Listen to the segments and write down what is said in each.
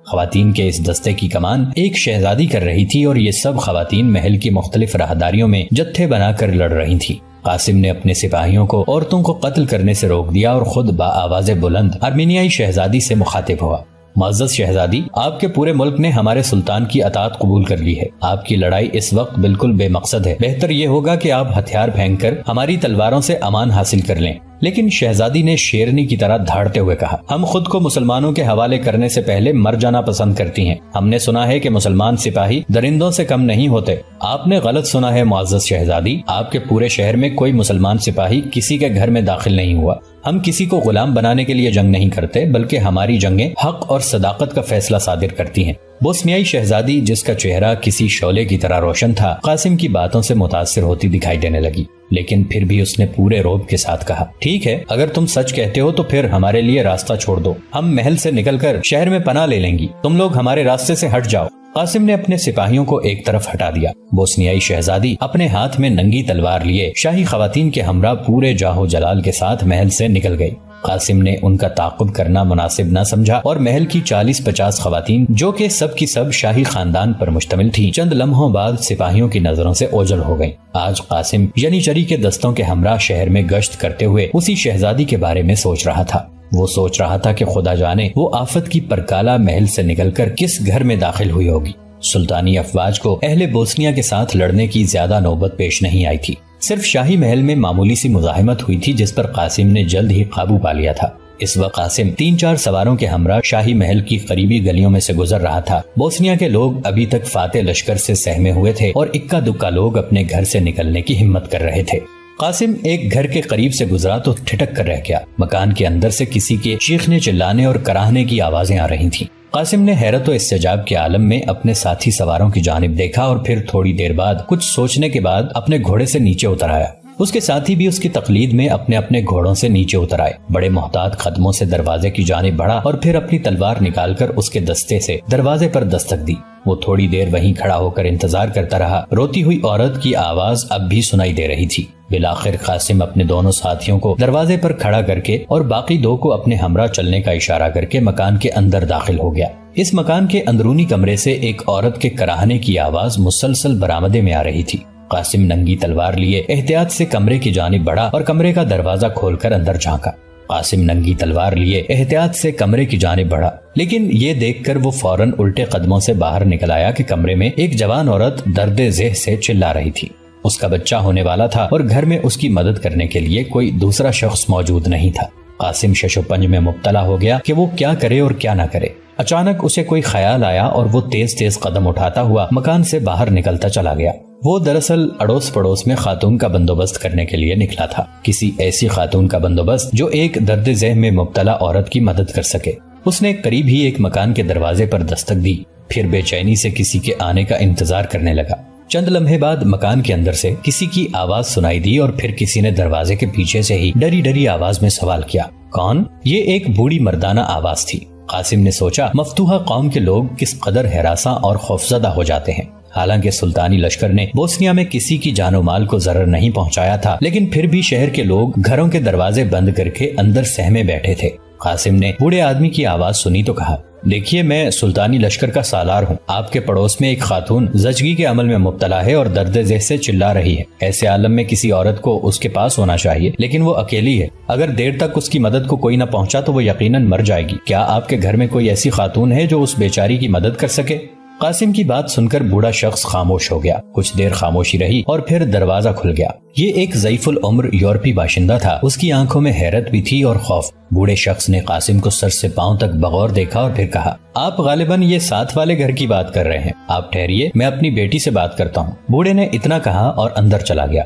خواتین کے اس دستے کی کمان ایک شہزادی کر رہی تھی اور یہ سب خواتین محل کی مختلف راہداریوں میں جتھے بنا کر لڑ رہی تھی۔ قاسم نے اپنے سپاہیوں کو عورتوں کو قتل کرنے سے روک دیا اور خود بآواز بلند ارمینیائی شہزادی سے مخاطب ہوا۔ معزز شہزادی، آپ کے پورے ملک نے ہمارے سلطان کی اطاعت قبول کر لی ہے۔ آپ کی لڑائی اس وقت بالکل بے مقصد ہے۔ بہتر یہ ہوگا کہ آپ ہتھیار پھینک کر ہماری تلواروں سے امان حاصل کر لیں۔ لیکن شہزادی نے شیرنی کی طرح دھاڑتے ہوئے کہا، ہم خود کو مسلمانوں کے حوالے کرنے سے پہلے مر جانا پسند کرتی ہیں۔ ہم نے سنا ہے کہ مسلمان سپاہی درندوں سے کم نہیں ہوتے۔ آپ نے غلط سنا ہے معزز شہزادی، آپ کے پورے شہر میں کوئی مسلمان سپاہی کسی کے گھر میں داخل نہیں ہوا۔ ہم کسی کو غلام بنانے کے لیے جنگ نہیں کرتے، بلکہ ہماری جنگیں حق اور صداقت کا فیصلہ صادر کرتی ہیں۔ بوسنیائی شہزادی، جس کا چہرہ کسی شعلے کی طرح روشن تھا، قاسم کی باتوں سے متاثر ہوتی دکھائی دینے لگی، لیکن پھر بھی اس نے پورے روب کے ساتھ کہا، ٹھیک ہے، اگر تم سچ کہتے ہو تو پھر ہمارے لیے راستہ چھوڑ دو۔ ہم محل سے نکل کر شہر میں پناہ لے لیں گی، تم لوگ ہمارے راستے سے ہٹ جاؤ۔ قاسم نے اپنے سپاہیوں کو ایک طرف ہٹا دیا۔ بوسنیائی شہزادی اپنے ہاتھ میں ننگی تلوار لیے شاہی خواتین کے ہمراہ پورے جاہ و جلال کے ساتھ محل سے نکل گئی۔ قاسم نے ان کا تعاقب کرنا مناسب نہ سمجھا اور محل کی 40-50 خواتین، جو کہ سب کی سب شاہی خاندان پر مشتمل تھی، چند لمحوں بعد سپاہیوں کی نظروں سے اوجھل ہو گئیں۔ آج قاسم ینیچری کے دستوں کے ہمراہ شہر میں گشت کرتے ہوئے اسی شہزادی کے بارے میں سوچ رہا تھا۔ وہ سوچ رہا تھا کہ خدا جانے وہ آفت کی پرکالہ محل سے نکل کر کس گھر میں داخل ہوئی ہوگی۔ سلطانی افواج کو اہل بوسنیا کے ساتھ لڑنے کی زیادہ نوبت پیش نہیں آئی تھی۔ صرف شاہی محل میں معمولی سی مزاحمت ہوئی تھی، جس پر قاسم نے جلد ہی قابو پا لیا تھا۔ اس وقت قاسم 3-4 سواروں کے ہمراہ شاہی محل کی قریبی گلیوں میں سے گزر رہا تھا۔ بوسنیا کے لوگ ابھی تک فاتح لشکر سے سہمے ہوئے تھے اور اکا دکا لوگ اپنے گھر سے نکلنے کی ہمت کر رہے تھے۔ قاسم ایک گھر کے قریب سے گزرا تو ٹھٹک کر رہ گیا۔ مکان کے اندر سے کسی کے چیخنے چلانے اور کراہنے کی آوازیں آ رہی تھیں۔ قاسم نے حیرت و استعجاب کے عالم میں اپنے ساتھی سواروں کی جانب دیکھا اور پھر تھوڑی دیر بعد کچھ سوچنے کے بعد اپنے گھوڑے سے نیچے اتر آیا۔ اس کے ساتھی بھی اس کی تقلید میں اپنے اپنے گھوڑوں سے نیچے اتر آئے۔ بڑے محتاط قدموں سے دروازے کی جانب بڑھا اور پھر اپنی تلوار نکال کر اس کے دستے سے دروازے پر دستک دی۔ وہ تھوڑی دیر وہیں کھڑا ہو کر انتظار کرتا رہا۔ روتی ہوئی عورت کی آواز اب بھی سنائی دے رہی تھی۔ بالآخر قاسم اپنے دونوں ساتھیوں کو دروازے پر کھڑا کر کے اور باقی 2 کو اپنے ہمراہ چلنے کا اشارہ کر کے مکان کے اندر داخل ہو گیا۔ اس مکان کے اندرونی کمرے سے ایک عورت کے کراہنے کی آواز مسلسل برآمدے میں آ رہی تھی۔ قاسم ننگی تلوار لیے احتیاط سے کمرے کی جانب بڑھا اور کمرے کا دروازہ کھول کر اندر جھانکا۔ قاسم ننگی تلوار لیے احتیاط سے کمرے کی جانب بڑھا، لیکن یہ دیکھ کر وہ فوراً الٹے قدموں سے باہر نکل آیا کہ کمرے میں ایک جوان عورت درد ذہ سے چلا رہی تھی۔ اس کا بچہ ہونے والا تھا اور گھر میں اس کی مدد کرنے کے لیے کوئی دوسرا شخص موجود نہیں تھا۔ قاسم شش و پنج میں مبتلا ہو گیا کہ وہ کیا کرے اور کیا نہ کرے۔ اچانک اسے کوئی خیال آیا اور وہ تیز تیز قدم اٹھاتا ہوا مکان سے باہر نکلتا چلا گیا۔ وہ دراصل اڑوس پڑوس میں خاتون کا بندوبست کرنے کے لیے نکلا تھا، کسی ایسی خاتون کا بندوبست جو ایک درد ذہ میں مبتلا عورت کی مدد کر سکے۔ اس نے قریب ہی ایک مکان کے دروازے پر دستک دی، پھر بے چینی سے کسی کے آنے کا انتظار کرنے لگا۔ چند لمحے بعد مکان کے اندر سے کسی کی آواز سنائی دی اور پھر کسی نے دروازے کے پیچھے سے ہی ڈری ڈری آواز میں سوال کیا، کون؟ یہ ایک بوڑھی مردانہ آواز تھی۔ قاسم نے سوچا مفتوحہ قوم کے لوگ کس قدر ہراساں اور خوفزدہ ہو جاتے ہیں۔ حالانکہ سلطانی لشکر نے بوسنیا میں کسی کی جان و مال کو ضرر نہیں پہنچایا تھا، لیکن پھر بھی شہر کے لوگ گھروں کے دروازے بند کر کے اندر سہمے بیٹھے تھے۔ قاسم نے بوڑھے آدمی کی آواز سنی تو کہا، دیکھیے میں سلطانی لشکر کا سالار ہوں۔ آپ کے پڑوس میں ایک خاتون زچگی کے عمل میں مبتلا ہے اور درد ذہ سے چلا رہی ہے۔ ایسے عالم میں کسی عورت کو اس کے پاس ہونا چاہیے، لیکن وہ اکیلی ہے۔ اگر دیر تک اس کی مدد کو کوئی نہ پہنچا تو وہ یقیناً مر جائے گی۔ کیا آپ کے گھر میں کوئی ایسی خاتون ہے جو اس بیچاری کی مدد کر سکے؟ قاسم کی بات سن کر بوڑھا شخص خاموش ہو گیا۔ کچھ دیر خاموشی رہی اور پھر دروازہ کھل گیا۔ یہ ایک ضعیف العمر یورپی باشندہ تھا۔ اس کی آنکھوں میں حیرت بھی تھی اور خوف۔ بوڑھے شخص نے قاسم کو سر سے پاؤں تک بغور دیکھا اور پھر کہا، آپ غالباً یہ ساتھ والے گھر کی بات کر رہے ہیں۔ آپ ٹھہریے، میں اپنی بیٹی سے بات کرتا ہوں۔ بوڑھے نے اتنا کہا اور اندر چلا گیا۔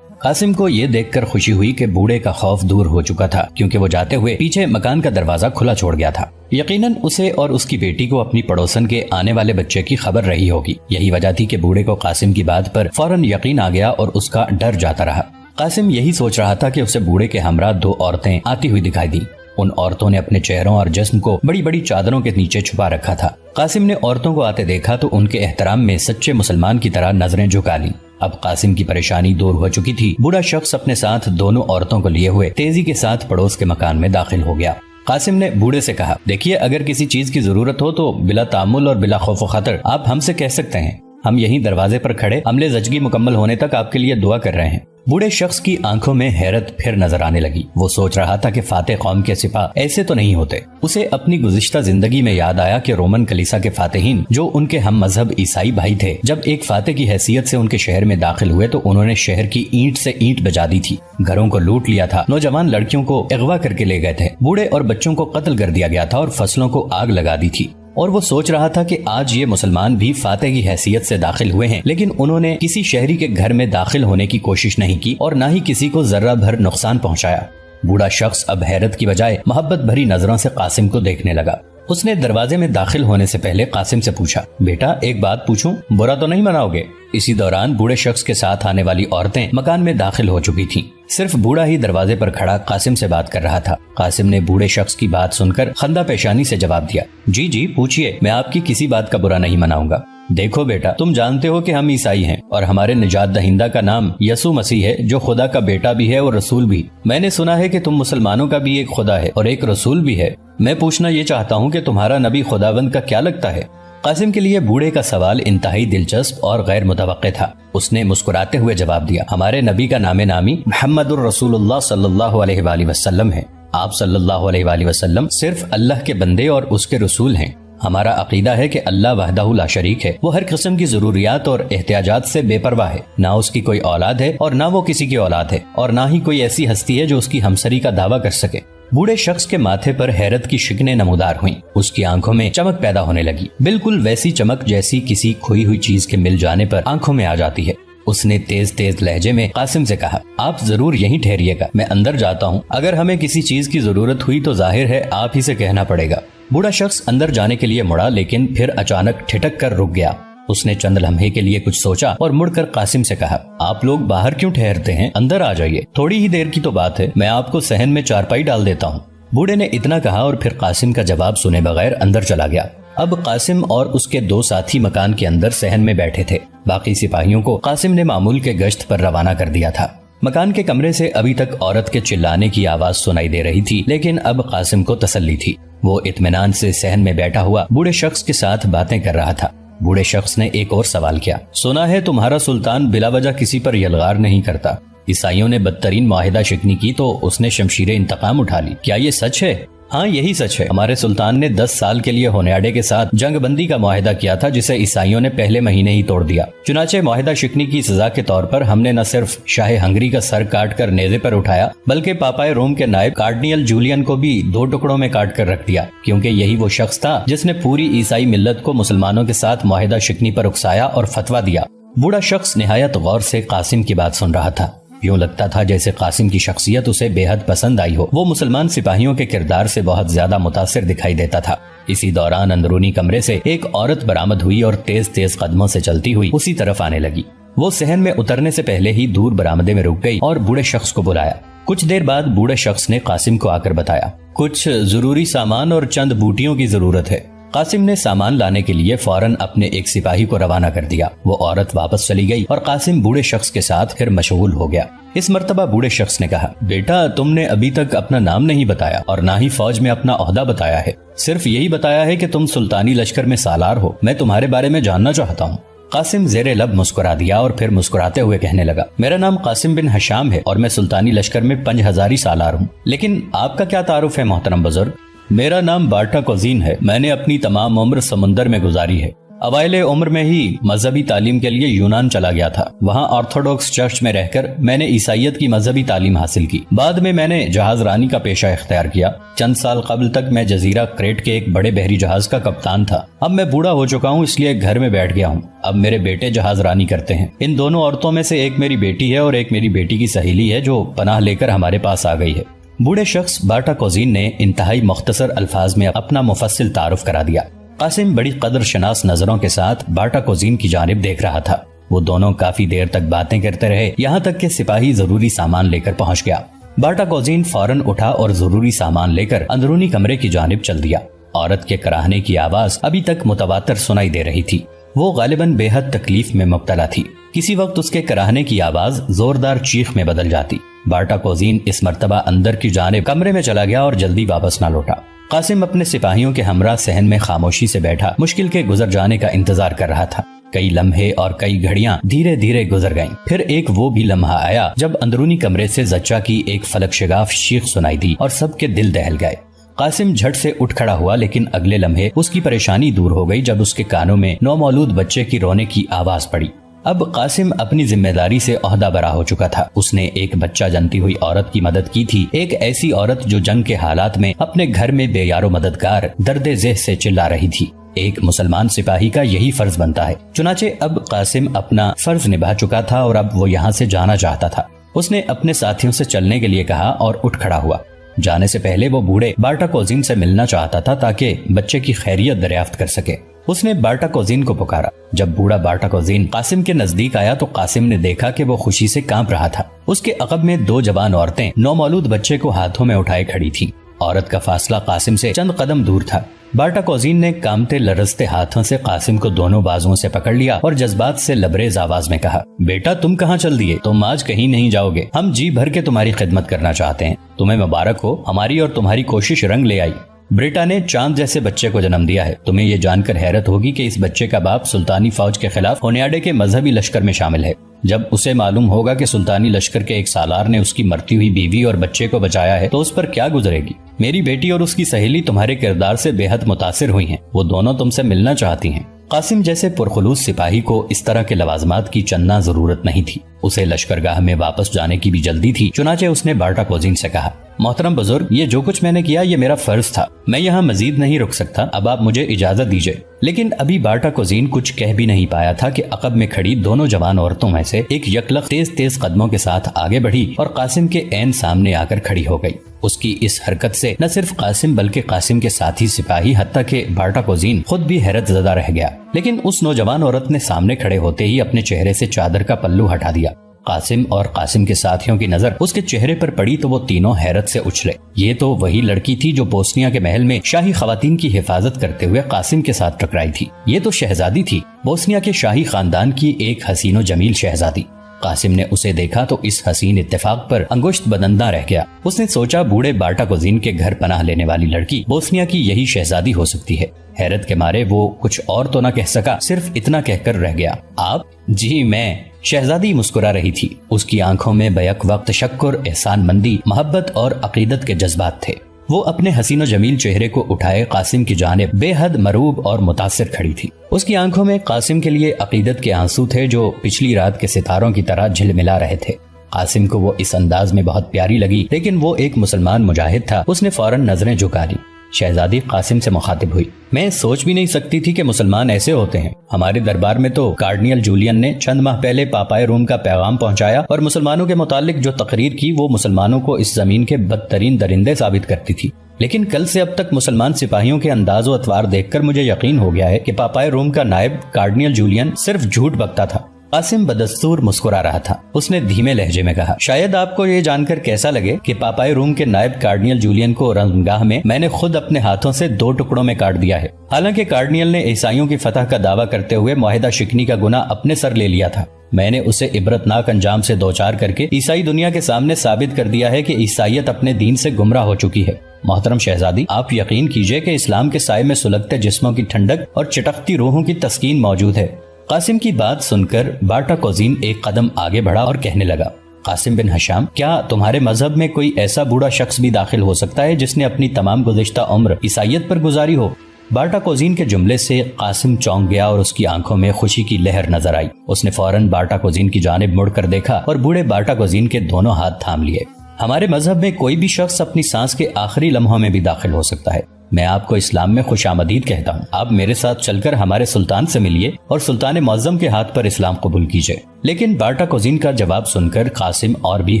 قاسم کو یہ دیکھ کر خوشی ہوئی کہ بوڑھے کا خوف دور ہو چکا تھا، کیونکہ وہ جاتے ہوئے پیچھے مکان کا دروازہ کھلا چھوڑ گیا تھا۔ یقیناً اسے اور اس کی بیٹی کو اپنی پڑوسن کے آنے والے بچے کی خبر رہی ہوگی۔ یہی وجہ تھی کہ بوڑھے کو قاسم کی بات پر فوراً یقین آ گیا اور اس کا ڈر جاتا رہا۔ قاسم یہی سوچ رہا تھا کہ اسے بوڑھے کے ہمراہ 2 عورتیں آتی ہوئی دکھائی دی۔ ان عورتوں نے اپنے چہروں اور جسم کو بڑی بڑی چادروں کے نیچے چھپا رکھا تھا۔ قاسم نے عورتوں کو آتے دیکھا تو ان کے احترام میں سچے مسلمان کی طرح نظریں جھکا لیں۔ اب قاسم کی پریشانی دور ہو چکی تھی۔ بوڑھا شخص اپنے ساتھ دونوں عورتوں کو لیے ہوئے تیزی کے ساتھ پڑوس کے مکان میں داخل ہو گیا۔ قاسم نے بوڑھے سے کہا، دیکھیے اگر کسی چیز کی ضرورت ہو تو بلا تعمل اور بلا خوف و خطر آپ ہم سے کہہ سکتے ہیں، ہم یہیں دروازے پر کھڑے عملے زچگی مکمل ہونے تک آپ کے لیے دعا کر رہے ہیں۔ بوڑھے شخص کی آنکھوں میں حیرت پھر نظر آنے لگی۔ وہ سوچ رہا تھا کہ فاتح قوم کے سپاہ ایسے تو نہیں ہوتے۔ اسے اپنی گزشتہ زندگی میں یاد آیا کہ رومن کلیسا کے فاتحین جو ان کے ہم مذہب عیسائی بھائی تھے، جب ایک فاتح کی حیثیت سے ان کے شہر میں داخل ہوئے تو انہوں نے شہر کی اینٹ سے اینٹ بجا دی تھی، گھروں کو لوٹ لیا تھا، نوجوان لڑکیوں کو اغوا کر کے لے گئے تھے، بوڑھے اور بچوں کو قتل کر دیا گیا تھا اور فصلوں کو آگ لگا دی تھی۔ اور وہ سوچ رہا تھا کہ آج یہ مسلمان بھی فاتح کی حیثیت سے داخل ہوئے ہیں، لیکن انہوں نے کسی شہری کے گھر میں داخل ہونے کی کوشش نہیں کی اور نہ ہی کسی کو ذرہ بھر نقصان پہنچایا۔ بوڑھا شخص اب حیرت کی بجائے محبت بھری نظروں سے قاسم کو دیکھنے لگا۔ اس نے دروازے میں داخل ہونے سے پہلے قاسم سے پوچھا، بیٹا ایک بات پوچھوں، برا تو نہیں مناؤ گے؟ اسی دوران بوڑھے شخص کے ساتھ آنے والی عورتیں مکان میں داخل ہو چکی تھیں، صرف بوڑھا ہی دروازے پر کھڑا قاسم سے بات کر رہا تھا۔ قاسم نے بوڑھے شخص کی بات سن کر خندہ پیشانی سے جواب دیا، جی جی پوچھئے، میں آپ کی کسی بات کا برا نہیں مناؤں گا۔ دیکھو بیٹا، تم جانتے ہو کہ ہم عیسائی ہیں اور ہمارے نجات دہندہ کا نام یسوع مسیح ہے، جو خدا کا بیٹا بھی ہے اور رسول بھی۔ میں نے سنا ہے کہ تم مسلمانوں کا بھی ایک خدا ہے اور ایک رسول بھی ہے۔ میں پوچھنا یہ چاہتا ہوں کہ تمہارا نبی خداوند کا کیا لگتا ہے؟ قاسم کے لیے بوڑھے کا سوال انتہائی دلچسپ اور غیر متوقع تھا۔ اس نے مسکراتے ہوئے جواب دیا، ہمارے نبی کا نام نامی محمد الرسول اللہ صلی اللہ علیہ وآلہ وسلم ہے۔ آپ صلی اللہ علیہ وآلہ وسلم صرف اللہ کے بندے اور اس کے رسول ہیں۔ ہمارا عقیدہ ہے کہ اللہ وحدہ لا شریک ہے، وہ ہر قسم کی ضروریات اور احتیاجات سے بے پرواہ ہے، نہ اس کی کوئی اولاد ہے اور نہ وہ کسی کی اولاد ہے، اور نہ ہی کوئی ایسی ہستی ہے جو اس کی ہمسری کا دعویٰ کر سکے۔ بوڑھے شخص کے ماتھے پر حیرت کی شکنیں نمودار ہوئیں، اس کی آنکھوں میں چمک پیدا ہونے لگی، بالکل ویسی چمک جیسی کسی کھوئی ہوئی چیز کے مل جانے پر آنکھوں میں آ جاتی ہے۔ اس نے تیز تیز لہجے میں قاسم سے کہا، آپ ضرور یہیں ٹھہریے گا، میں اندر جاتا ہوں، اگر ہمیں کسی چیز کی ضرورت ہوئی تو ظاہر ہے آپ ہی سے کہنا پڑے گا۔ بوڑھا شخص اندر جانے کے لیے مڑا، لیکن پھر اچانک ٹھٹک کر رک گیا۔ اس نے چند لمحے کے لیے کچھ سوچا اور مڑ کر قاسم سے کہا، آپ لوگ باہر کیوں ٹھہرتے ہیں؟ اندر آ جائیے، تھوڑی ہی دیر کی تو بات ہے، میں آپ کو صحن میں چارپائی ڈال دیتا ہوں۔ بوڑھے نے اتنا کہا اور پھر قاسم کا جواب سنے بغیر اندر چلا گیا۔ اب قاسم اور اس کے دو ساتھی مکان کے اندر صحن میں بیٹھے تھے۔ باقی سپاہیوں کو قاسم نے معمول کے گشت پر روانہ کر دیا تھا۔ مکان کے کمرے سے ابھی تک عورت کے چلانے کی آواز سنائی دے رہی تھی، لیکن اب قاسم کو تسلی تھی۔ وہ اطمینان سے صحن میں بیٹھا ہوا بوڑھے شخص کے ساتھ باتیں کر رہا تھا۔ بوڑھے شخص نے ایک اور سوال کیا، سنا ہے تمہارا سلطان بلا وجہ کسی پر یلغار نہیں کرتا، عیسائیوں نے بدترین معاہدہ شکنی کی تو اس نے شمشیر انتقام اٹھا لی، کیا یہ سچ ہے؟ ہاں یہی سچ ہے، ہمارے سلطان نے 10 سال کے لیے ہونیاڈے کے ساتھ جنگ بندی کا معاہدہ کیا تھا، جسے عیسائیوں نے پہلے مہینے ہی توڑ دیا۔ چنانچہ معاہدہ شکنی کی سزا کے طور پر ہم نے نہ صرف شاہ ہنگری کا سر کاٹ کر نیزے پر اٹھایا، بلکہ پاپائے روم کے نائب کارڈینل جولین کو بھی 2 ٹکڑوں میں کاٹ کر رکھ دیا، کیونکہ یہی وہ شخص تھا جس نے پوری عیسائی ملت کو مسلمانوں کے ساتھ معاہدہ شکنی پر اکسایا اور فتویٰ دیا۔ بوڑھا شخص نہایت غور سے قاسم کی بات سن رہا تھا۔ یوں لگتا تھا جیسے قاسم کی شخصیت اسے بے حد پسند آئی ہو۔ وہ مسلمان سپاہیوں کے کردار سے بہت زیادہ متاثر دکھائی دیتا تھا۔ اسی دوران اندرونی کمرے سے ایک عورت برآمد ہوئی اور تیز تیز قدموں سے چلتی ہوئی اسی طرف آنے لگی۔ وہ صحن میں اترنے سے پہلے ہی دور برآمدے میں رک گئی اور بوڑھے شخص کو بلایا۔ کچھ دیر بعد بوڑھے شخص نے قاسم کو آ کر بتایا، کچھ ضروری سامان اور چند بوٹیوں کی ضرورت ہے۔ قاسم نے سامان لانے کے لیے فوراً اپنے ایک سپاہی کو روانہ کر دیا۔ وہ عورت واپس چلی گئی اور قاسم بوڑھے شخص کے ساتھ پھر مشغول ہو گیا۔ اس مرتبہ بوڑھے شخص نے کہا، بیٹا تم نے ابھی تک اپنا نام نہیں بتایا اور نہ ہی فوج میں اپنا عہدہ بتایا ہے، صرف یہی بتایا ہے کہ تم سلطانی لشکر میں سالار ہو۔ میں تمہارے بارے میں جاننا چاہتا ہوں۔ قاسم زیر لب مسکرا دیا اور پھر مسکراتے ہوئے کہنے لگا، میرا نام قاسم بن حشام ہے اور میں سلطانی لشکر میں 5000 سالار ہوں۔ لیکن آپ کا کیا تعارف ہے محترم بزرگ؟ میرا نام بارٹا کوزین ہے، میں نے اپنی تمام عمر سمندر میں گزاری ہے۔ اوائل عمر میں ہی مذہبی تعلیم کے لیے یونان چلا گیا تھا، وہاں آرتھوڈاکس چرچ میں رہ کر میں نے عیسائیت کی مذہبی تعلیم حاصل کی۔ بعد میں نے جہاز رانی کا پیشہ اختیار کیا۔ چند سال قبل تک میں جزیرہ کریٹ کے ایک بڑے بحری جہاز کا کپتان تھا۔ اب میں بوڑھا ہو چکا ہوں، اس لیے گھر میں بیٹھ گیا ہوں۔ اب میرے بیٹے جہاز رانی کرتے ہیں۔ ان دونوں عورتوں میں سے ایک میری بیٹی ہے اور ایک میری بیٹی کی سہیلی ہے جو پناہ لے کر ہمارے پاس آ گئی ہے۔ بوڑھے شخص بارٹا کوزین نے انتہائی مختصر الفاظ میں اپنا مفصل تعارف کرا دیا۔ قاسم بڑی قدر شناس نظروں کے ساتھ بارٹا کوزین کی جانب دیکھ رہا تھا۔ وہ دونوں کافی دیر تک باتیں کرتے رہے، یہاں تک کہ سپاہی ضروری سامان لے کر پہنچ گیا۔ بارٹا کوزین فوراً اٹھا اور ضروری سامان لے کر اندرونی کمرے کی جانب چل دیا۔ عورت کے کراہنے کی آواز ابھی تک متواتر سنائی دے رہی تھی۔ وہ غالباً بے حد تکلیف میں مبتلا تھی۔ کسی وقت اس کے کراہنے کی آواز زوردار چیخ میں بدل جاتی۔ باٹا کوزین اس مرتبہ اندر کی جانب کمرے میں چلا گیا اور جلدی واپس نہ لوٹا۔ قاسم اپنے سپاہیوں کے ہمراہ صحن میں خاموشی سے بیٹھا مشکل کے گزر جانے کا انتظار کر رہا تھا۔ کئی لمحے اور کئی گھڑیاں دھیرے دھیرے گزر گئیں۔ پھر ایک وہ بھی لمحہ آیا جب اندرونی کمرے سے زچہ کی ایک فلک شگاف چیخ سنائی دی اور سب کے دل دہل گئے۔ قاسم جھٹ سے اٹھ کھڑا ہوا، لیکن اگلے لمحے اس کی پریشانی دور ہو گئی جب اس کے کانوں میں نومولود بچے کی رونے کی آواز پڑی۔ اب قاسم اپنی ذمہ داری سے عہدہ برا ہو چکا تھا۔ اس نے ایک بچہ جنتی ہوئی عورت کی مدد کی تھی، ایک ایسی عورت جو جنگ کے حالات میں اپنے گھر میں بے یار و مددگار درد ذہ سے چلا رہی تھی۔ ایک مسلمان سپاہی کا یہی فرض بنتا ہے۔ چنانچہ اب قاسم اپنا فرض نبھا چکا تھا اور اب وہ یہاں سے جانا چاہتا تھا۔ اس نے اپنے ساتھیوں سے چلنے کے لیے کہا اور اٹھ کھڑا ہوا۔ جانے سے پہلے وہ بوڑھے باٹا کوزین سے ملنا چاہتا تھا تاکہ بچے کی خیریت دریافت کر سکے۔ اس نے باٹا کوزین کو پکارا۔ جب بوڑھا باٹا کوزین قاسم کے نزدیک آیا تو قاسم نے دیکھا کہ وہ خوشی سے کانپ رہا تھا۔ اس کے عقب میں دو جوان عورتیں نومولود بچے کو ہاتھوں میں اٹھائے کھڑی تھیں۔ عورت کا فاصلہ قاسم سے چند قدم دور تھا۔ باٹا کوزین نے کامتے لرزتے ہاتھوں سے قاسم کو دونوں بازوؤں سے پکڑ لیا اور جذبات سے لبریز آواز میں کہا، بیٹا تم کہاں چل دیے؟ تم آج کہیں نہیں جاؤ گے۔ ہم جی بھر کے تمہاری خدمت کرنا چاہتے ہیں۔ تمہیں مبارک ہو، ہماری اور تمہاری کوشش رنگ لے آئی۔ بریٹا نے چاند جیسے بچے کو جنم دیا ہے۔ تمہیں یہ جان کر حیرت ہوگی کہ اس بچے کا باپ سلطانی فوج کے خلاف ہونیاڈے کے مذہبی لشکر میں شامل ہے۔ جب اسے معلوم ہوگا کہ سلطانی لشکر کے ایک سالار نے اس کی مرتی ہوئی بیوی اور بچے کو بچایا ہے تو اس پر کیا گزرے گی؟ میری بیٹی اور اس کی سہیلی تمہارے کردار سے بے حد متاثر ہوئی ہیں۔ وہ دونوں تم سے ملنا چاہتی ہیں۔ قاسم جیسے پرخلوص سپاہی کو اس طرح کے لوازمات کی چندنا ضرورت نہیں تھی۔ اسے لشکرگاہ میں واپس جانے کی بھی جلدی تھی۔ چنانچہ اس نے باٹا کوزین سے کہا، محترم بزرگ، یہ جو کچھ میں نے کیا یہ میرا فرض تھا۔ میں یہاں مزید نہیں رک سکتا، اب آپ مجھے اجازت دیجیے۔ لیکن ابھی باٹا کوزین کچھ کہہ بھی نہیں پایا تھا کہ عقب میں کھڑی دونوں جوان عورتوں میں سے ایک یکلخ تیز تیز قدموں کے ساتھ آگے بڑھی اور قاسم کے عین سامنے آ کر کھڑی ہو گئی۔ اس کی اس حرکت سے نہ صرف قاسم بلکہ قاسم کے ساتھی سپاہی حتیٰ کہ باٹا کوزین خود بھی حیرت زدہ رہ گیا۔ لیکن اس نوجوان عورت نے سامنے کھڑے ہوتے ہی اپنے چہرے سے چادر کا پلو ہٹا دیا۔ قاسم اور قاسم کے ساتھیوں کی نظر اس کے چہرے پر پڑی تو وہ تینوں حیرت سے اچھلے۔ یہ تو وہی لڑکی تھی جو بوسنیا کے محل میں شاہی خواتین کی حفاظت کرتے ہوئے قاسم کے ساتھ ٹکرائی تھی۔ یہ تو شہزادی تھی، بوسنیا کے شاہی خاندان کی ایک حسین و جمیل شہزادی۔ قاسم نے اسے دیکھا تو اس حسین اتفاق پر انگشت بدندہ رہ گیا۔ اس نے سوچا بوڑھے باٹا کوزین کے گھر پناہ لینے والی لڑکی بوسنیا کی یہی شہزادی ہو سکتی ہے۔ حیرت کے مارے وہ کچھ اور تو نہ کہہ سکا، صرف اتنا کہہ کر رہ گیا، آپ؟ جی میں۔ شہزادی مسکرا رہی تھی۔ اس کی آنکھوں میں بیک وقت تشکر، احسان مندی، محبت اور عقیدت کے جذبات تھے۔ وہ اپنے حسین و جمیل چہرے کو اٹھائے قاسم کی جانب بے حد مروب اور متاثر کھڑی تھی۔ اس کی آنکھوں میں قاسم کے لیے عقیدت کے آنسو تھے جو پچھلی رات کے ستاروں کی طرح جھلملا رہے تھے۔ قاسم کو وہ اس انداز میں بہت پیاری لگی، لیکن وہ ایک مسلمان مجاہد تھا۔ اس نے فوراً نظریں جھکا لی۔ شہزادی قاسم سے مخاطب ہوئی، میں سوچ بھی نہیں سکتی تھی کہ مسلمان ایسے ہوتے ہیں۔ ہمارے دربار میں تو کارڈینل جولین نے چند ماہ پہلے پاپائے روم کا پیغام پہنچایا اور مسلمانوں کے متعلق جو تقریر کی وہ مسلمانوں کو اس زمین کے بدترین درندے ثابت کرتی تھی۔ لیکن کل سے اب تک مسلمان سپاہیوں کے انداز و اطوار دیکھ کر مجھے یقین ہو گیا ہے کہ پاپائے روم کا نائب کارڈینل جولین صرف جھوٹ بکتا تھا۔ قاسم بدستور مسکرا رہا تھا۔ اس نے دھیمے لہجے میں کہا، شاید آپ کو یہ جان کر کیسا لگے کہ پاپائے روم کے نائب کارڈینل جولین کو رنگاہ میں نے خود اپنے ہاتھوں سے 2 ٹکڑوں میں کاٹ دیا ہے۔ حالانکہ کارڈینل نے عیسائیوں کی فتح کا دعویٰ کرتے ہوئے معاہدہ شکنی کا گناہ اپنے سر لے لیا تھا۔ میں نے اسے عبرتناک انجام سے دوچار کر کے عیسائی دنیا کے سامنے ثابت کر دیا ہے کہ عیسائیت اپنے دین سے گمراہ ہو چکی ہے۔ محترم شہزادی، آپ یقین کیجئے کہ اسلام کے سائے میں سلگتے جسموں کی ٹھنڈک اور چٹکتی روحوں کی تسکین موجود ہے۔ قاسم کی بات سن کر باٹا کوزین ایک قدم آگے بڑھا اور کہنے لگا، قاسم بن ہشام، کیا تمہارے مذہب میں کوئی ایسا بوڑھا شخص بھی داخل ہو سکتا ہے جس نے اپنی تمام گزشتہ عمر عیسائیت پر گزاری ہو؟ باٹا کوزین کے جملے سے قاسم چونک گیا اور اس کی آنکھوں میں خوشی کی لہر نظر آئی۔ اس نے فوراً باٹا کوزین کی جانب مڑ کر دیکھا اور بوڑھے باٹا کوزین کے دونوں ہاتھ تھام لیے۔ ہمارے مذہب میں کوئی بھی شخص اپنی سانس کے آخری لمحوں میں بھی داخل ہو سکتا ہے۔ میں آپ کو اسلام میں خوش آمدید کہتا ہوں۔ آپ میرے ساتھ چل کر ہمارے سلطان سے ملیے اور سلطان معظم کے ہاتھ پر اسلام قبول کیجئے۔ لیکن باٹا کوزین کا جواب سن کر قاسم اور بھی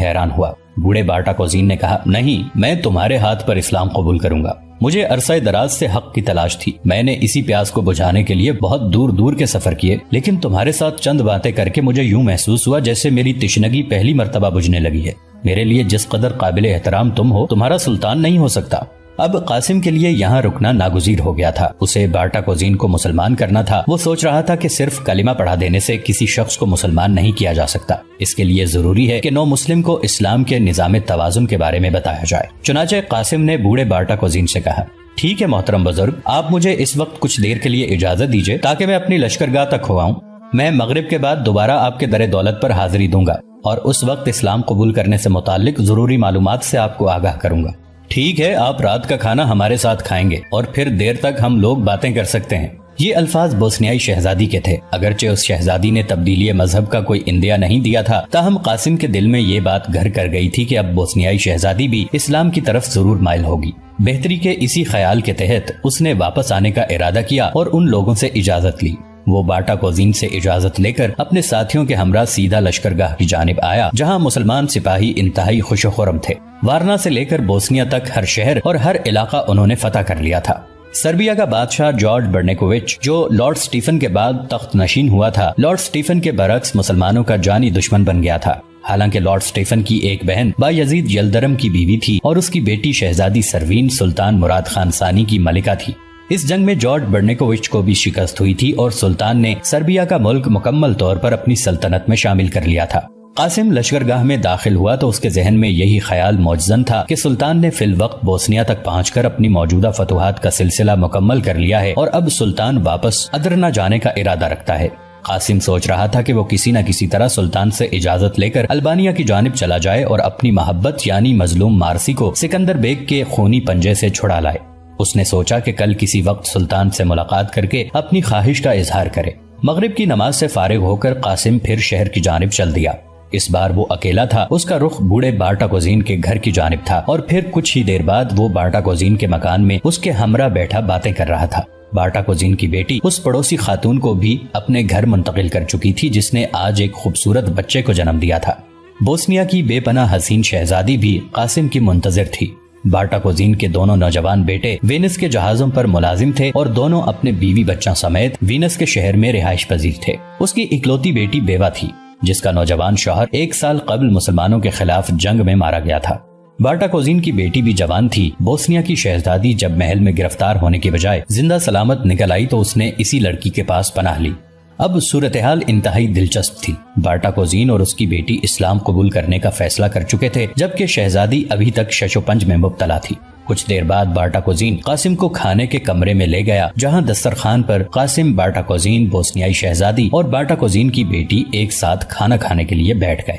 حیران ہوا۔ بوڑھے باٹا کوزین نے کہا، نہیں، میں تمہارے ہاتھ پر اسلام قبول کروں گا۔ مجھے عرصہ دراز سے حق کی تلاش تھی۔ میں نے اسی پیاس کو بجھانے کے لیے بہت دور دور کے سفر کیے، لیکن تمہارے ساتھ چند باتیں کر کے مجھے یوں محسوس ہوا جیسے میری تشنگی پہلی مرتبہ بجھنے لگی ہے۔ میرے لیے جس قدر قابل احترام تم ہو، تمہارا سلطان نہیں ہو سکتا۔ اب قاسم کے لیے یہاں رکنا ناگزیر ہو گیا تھا. اسے باٹا کوزین کو مسلمان کرنا تھا. وہ سوچ رہا تھا کہ صرف کلمہ پڑھا دینے سے کسی شخص کو مسلمان نہیں کیا جا سکتا. اس کے لیے ضروری ہے کہ نو مسلم کو اسلام کے نظام توازن کے بارے میں بتایا جائے. چنانچہ قاسم نے بوڑھے باٹا کوزین سے کہا، ٹھیک ہے محترم بزرگ، آپ مجھے اس وقت کچھ دیر کے لیے اجازت دیجیے تاکہ میں اپنی لشکرگاہ تک ہو آؤں. میں مغرب کے بعد دوبارہ آپ کے در دولت پر حاضری دوں گا اور اس وقت اسلام قبول کرنے سے متعلق ضروری معلومات سے آپ کو آگاہ کروں گا. ٹھیک ہے، آپ رات کا کھانا ہمارے ساتھ کھائیں گے اور پھر دیر تک ہم لوگ باتیں کر سکتے ہیں. یہ الفاظ بوسنیائی شہزادی کے تھے. اگرچہ اس شہزادی نے تبدیلی مذہب کا کوئی اندیا نہیں دیا تھا، تاہم قاسم کے دل میں یہ بات گھر کر گئی تھی کہ اب بوسنیائی شہزادی بھی اسلام کی طرف ضرور مائل ہوگی. بہتری کے اسی خیال کے تحت اس نے واپس آنے کا ارادہ کیا اور ان لوگوں سے اجازت لی. وہ باٹا کوزین سے اجازت لے کر اپنے ساتھیوں کے ہمراہ سیدھا لشکرگاہ کی جانب آیا، جہاں مسلمان سپاہی انتہائی خوش و خرم تھے. وارنا سے لے کر بوسنیا تک ہر شہر اور ہر علاقہ انہوں نے فتح کر لیا تھا. سربیا کا بادشاہ جارج برنیکووچ، جو لارڈ سٹیفن کے بعد تخت نشین ہوا تھا، لارڈ سٹیفن کے برعکس مسلمانوں کا جانی دشمن بن گیا تھا. حالانکہ لارڈ سٹیفن کی ایک بہن بایزید یلدرم کی بیوی تھی اور اس کی بیٹی شہزادی سروین سلطان مراد خان ثانی کی ملکہ تھی. اس جنگ میں جارج برنیکووچ کو بھی شکست ہوئی تھی اور سلطان نے سربیا کا ملک مکمل طور پر اپنی سلطنت میں شامل کر لیا تھا. قاسم لشکرگاہ میں داخل ہوا تو اس کے ذہن میں یہی خیال موجزن تھا کہ سلطان نے فی الوقت بوسنیا تک پہنچ کر اپنی موجودہ فتوحات کا سلسلہ مکمل کر لیا ہے اور اب سلطان واپس ادرنا جانے کا ارادہ رکھتا ہے. قاسم سوچ رہا تھا کہ وہ کسی نہ کسی طرح سلطان سے اجازت لے کر البانیہ کی جانب چلا جائے اور اپنی محبت یعنی مظلوم مارسی کو سکندر بیگ کے خونی پنجے سے چھڑا لائے. اس نے سوچا کہ کل کسی وقت سلطان سے ملاقات کر کے اپنی خواہش کا اظہار کرے. مغرب کی نماز سے فارغ ہو کر قاسم پھر شہر کی جانب چل دیا. اس بار وہ اکیلا تھا. اس کا رخ بوڑھے باٹا کوزین کے گھر کی جانب تھا اور پھر کچھ ہی دیر بعد وہ باٹا کوزین کے مکان میں اس کے ہمراہ بیٹھا باتیں کر رہا تھا. باٹا کوزین کی بیٹی اس پڑوسی خاتون کو بھی اپنے گھر منتقل کر چکی تھی جس نے آج ایک خوبصورت بچے کو جنم دیا تھا. بوسنیا کی بے پناہ حسین شہزادی بھی قاسم کی منتظر تھی. باٹا کوزین کے دونوں نوجوان بیٹے وینس کے جہازوں پر ملازم تھے اور دونوں اپنے بیوی بچوں سمیت وینس کے شہر میں رہائش پذیر تھے. اس کی اکلوتی بیٹی بیوہ تھی جس کا نوجوان شوہر 1 سال قبل مسلمانوں کے خلاف جنگ میں مارا گیا تھا. باٹا کوزین کی بیٹی بھی جوان تھی. بوسنیا کی شہزادی جب محل میں گرفتار ہونے کے بجائے زندہ سلامت نکل آئی تو اس نے اسی لڑکی کے پاس پناہ لی. اب صورتحال انتہائی دلچسپ تھی. باٹا کوزین اور اس کی بیٹی اسلام قبول کرنے کا فیصلہ کر چکے تھے جبکہ شہزادی ابھی تک شش و پنج میں مبتلا تھی. کچھ دیر بعد باٹا کوزین قاسم کو کھانے کے کمرے میں لے گیا جہاں دسترخوان پر قاسم، باٹا کوزین، بوسنیائی شہزادی اور باٹا کوزین کی بیٹی ایک ساتھ کھانا کھانے کے لیے بیٹھ گئے.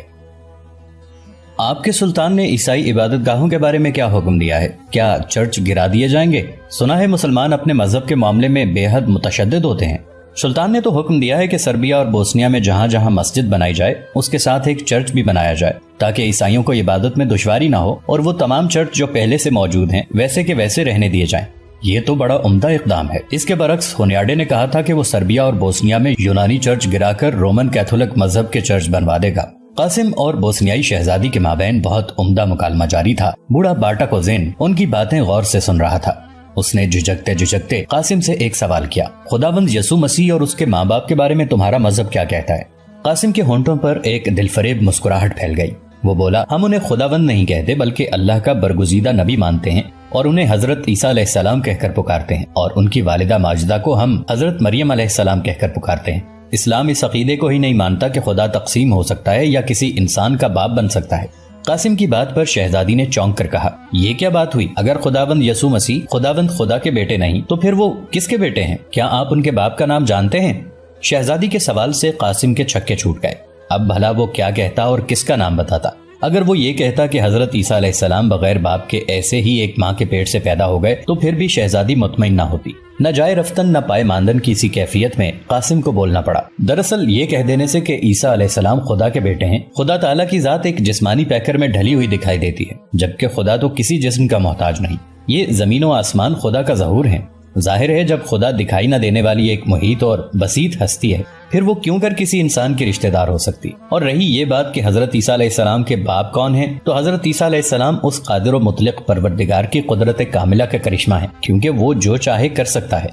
آپ کے سلطان نے عیسائی عبادت گاہوں کے بارے میں کیا حکم دیا ہے؟ کیا چرچ گرا دیے جائیں گے؟ سنا ہے مسلمان اپنے مذہب کے معاملے میں بے حد متشدد ہوتے ہیں. سلطان نے تو حکم دیا ہے کہ سربیا اور بوسنیا میں جہاں جہاں مسجد بنائی جائے اس کے ساتھ ایک چرچ بھی بنایا جائے تاکہ عیسائیوں کو عبادت میں دشواری نہ ہو اور وہ تمام چرچ جو پہلے سے موجود ہیں ویسے کے ویسے رہنے دیے جائیں. یہ تو بڑا عمدہ اقدام ہے. اس کے برعکس ہونیاڈے نے کہا تھا کہ وہ سربیا اور بوسنیا میں یونانی چرچ گرا کر رومن کیتھولک مذہب کے چرچ بنوا دے گا. قاسم اور بوسنیائی شہزادی کے مابین بہت عمدہ مکالمہ جاری تھا. بوڑھا باٹا کوزین ان کی باتیں غور سے سن رہا تھا. اس نے جھجکتے قاسم سے ایک سوال کیا، خداوند یسوع مسیح اور اس کے ماں باپ کے بارے میں تمہارا مذہب کیا کہتا ہے؟ قاسم کے ہونٹوں پر ایک دلفریب مسکراہٹ پھیل گئی. وہ بولا، ہم انہیں خداوند نہیں کہتے بلکہ اللہ کا برگزیدہ نبی مانتے ہیں اور انہیں حضرت عیسیٰ علیہ السلام کہہ کر پکارتے ہیں اور ان کی والدہ ماجدہ کو ہم حضرت مریم علیہ السلام کہہ کر پکارتے ہیں. اسلام اس عقیدے کو ہی نہیں مانتا کہ خدا تقسیم ہو سکتا ہے یا کسی انسان کا باپ بن سکتا ہے. قاسم کی بات پر شہزادی نے چونک کر کہا، یہ کیا بات ہوئی؟ اگر خداوند یسوع مسیح خداوند خدا کے بیٹے نہیں تو پھر وہ کس کے بیٹے ہیں؟ کیا آپ ان کے باپ کا نام جانتے ہیں؟ شہزادی کے سوال سے قاسم کے چھکے چھوٹ گئے. اب بھلا وہ کیا کہتا اور کس کا نام بتاتا؟ اگر وہ یہ کہتا کہ حضرت عیسیٰ علیہ السلام بغیر باپ کے ایسے ہی ایک ماں کے پیٹ سے پیدا ہو گئے تو پھر بھی شہزادی مطمئن نہ ہوتی. نہ جائے رفتن نہ پائے ماندن کی اسی کیفیت میں قاسم کو بولنا پڑا. دراصل یہ کہہ دینے سے کہ عیسیٰ علیہ السلام خدا کے بیٹے ہیں، خدا تعالیٰ کی ذات ایک جسمانی پیکر میں ڈھلی ہوئی دکھائی دیتی ہے جبکہ خدا تو کسی جسم کا محتاج نہیں. یہ زمین و آسمان خدا کا ظہور ہے. ظاہر ہے جب خدا دکھائی نہ دینے والی ایک محیط اور بسیط ہستی ہے پھر وہ کیوں کر کسی انسان کی رشتہ دار ہو سکتی؟ اور رہی یہ بات کہ حضرت عیسیٰ علیہ السلام کے باپ کون ہیں، تو حضرت عیسیٰ علیہ السلام اس قادر و مطلق پروردگار کی قدرت کاملہ کا کرشمہ ہے کیونکہ وہ جو چاہے کر سکتا ہے.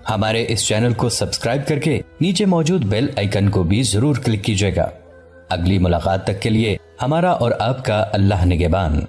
ہمارے اس چینل کو سبسکرائب کر کے نیچے موجود بیل آئیکن کو بھی ضرور کلک کیجیے گا. اگلی ملاقات تک کے لیے ہمارا اور آپ کا اللہ نگہبان.